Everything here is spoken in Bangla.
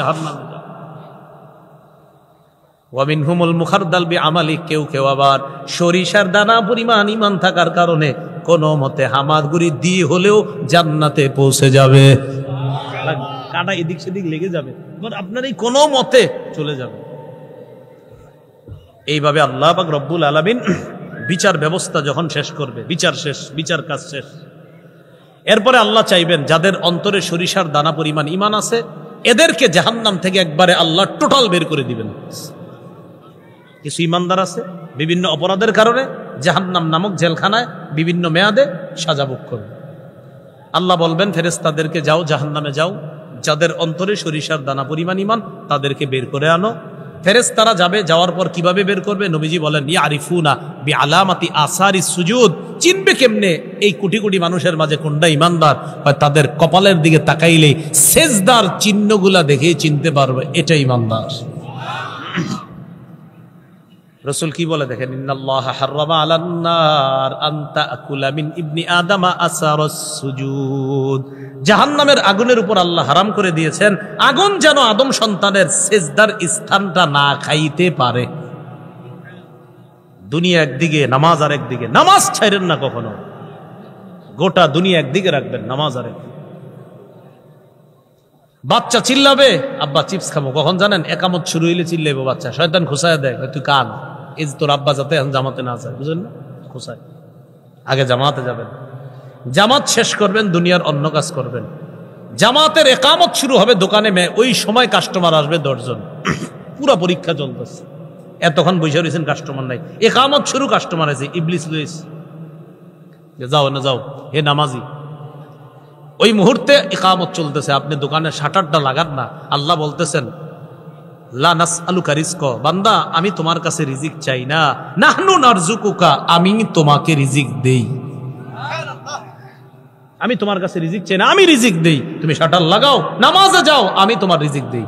জাহান্নামে যাবে। ওয়া মিনহুমুল মুখারদাল বিআমালি, কেউ কেউ আবার সরিষার দানা পরিমাণ ঈমান থাকার কারণে কোনো মতে হামাগুড়ি দিয়ে হলেও জান্নাতে পৌঁছে যাবে। কাটা এদিক সেদিক লেগে যাবে, আপনার এই কোনো মতে চলে যাবে। এইভাবে আল্লাহ পাক রব্বুল আলামিন বিচার ব্যবস্থা যখন শেষ করবে, বিচার শেষ, বিচার কাজ শেষ, এরপরে আল্লাহ চাইবেন যাদের অন্তরে সরিষার দানা পরিমাণ ঈমান আছে এদেরকে জাহান্নাম থেকে একবারে আল্লাহ টোটাল বের করে দিবেন। কিছু ঈমানদার আছে বিভিন্ন অপরাধের কারণে জাহান্নাম নামক জেলখানায় বিভিন্ন মেয়াদে সাজা ভোগ করবে। আল্লাহ বলবেন ফেরেশতাদেরকে, যাও জাহান্নামে যাও, যাদের অন্তরে সরিষার দানা পরিমাণ ঈমান তাদেরকে বের করে আনো। ফেরেশতারা যাবে, যাওয়ার পর কিভাবে বের করবে? নবীজি বলেন ইয়ারিফুনা বিআলামাতি আসারিস সুজুদ, চিনবে কেমনে এই কোটি কোটি মানুষের মাঝে কোনটা ঈমানদার? তাদের কপালের দিকে তাকাইলেই সেজদার চিহ্নগুলা দেখে চিনতে পারবে এটা ঈমানদার। রাসূল কি বলে দেখেন, ইন্নাল্লাহা হাররামা আলান নার আন তাকুলা মিন ইবনি আদম আসারাস সুজুদ, জাহান্নামের আগুনের উপর আল্লাহ হারাম করে দিয়েছেন আগুন যেন আদম সন্তানের সেজদার স্থানটা না খাইতে পারে। দুনিয়া একদিকে, নামাজ আর একদিকে। নামাজ ছাইরেন না কখনো, গোটা দুনিয়া একদিকে রাখবেন, নামাজ আর একদিকে। বাচ্চা চিল্লাবে, আব্বা চিপস খাবো, কখন জানেন? একামত শুরু হইলে চিল্লাইবো বাচ্চা, শয়তান খুসায় দেয়, তুই কান, এই যে তোর আব্বা যাতে এখন জামাতে না যায়, বুঝলেন না? খুসায়, আগে জামাতে যাবেন, জামাত শেষ করবেন, দুনিয়ার অন্য কাজ করবেন। জামাতের একামত শুরু হবে দোকানে, ওই সময় কাস্টমার আসবে 10 জন, পুরা পরীক্ষা চলতেছে, এতক্ষণ বসে রয়েছেন কাস্টমার নাই, একামত শুরু কাস্টমার আছে, ইবলিস লুইস, যাও না যাও হে নামাজি। ওই মুহূর্তে ইকামত চলতেছে, আপনি দোকানের শাটারটা লাগান না, আল্লাহ বলতেছেন লা নাসআলুকা রিজকা, বান্দা আমি তোমার কাছে রিজিক চাই না, নাহনু নারযুকুকা, আমি তোমাকে রিজিক দেই। আমি তোমার কাছে রিজিক চাই না, আমি রিজিক দেই। তুমি শাটার লাগাও, নামাজে যাও, আমি তোমার রিজিক দেই।